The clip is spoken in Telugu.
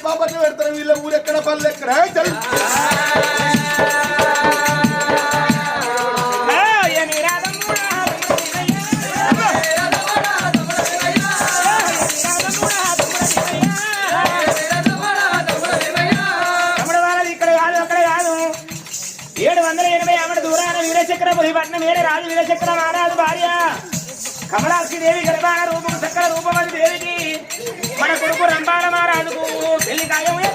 బాపట్లు పెడతారు వీళ్ళ ఊరెక్కడ పళ్ళు ఎక్కడ పట్నం వేరే రాజు వీరచక్ర మహారాజు భార్య కమలాక్షి దేవి గర్భాన రూపం చక్ర రూపమని దేవికి మన కొడుకు రంభాల మహారాజుకు పెళ్లి కాయం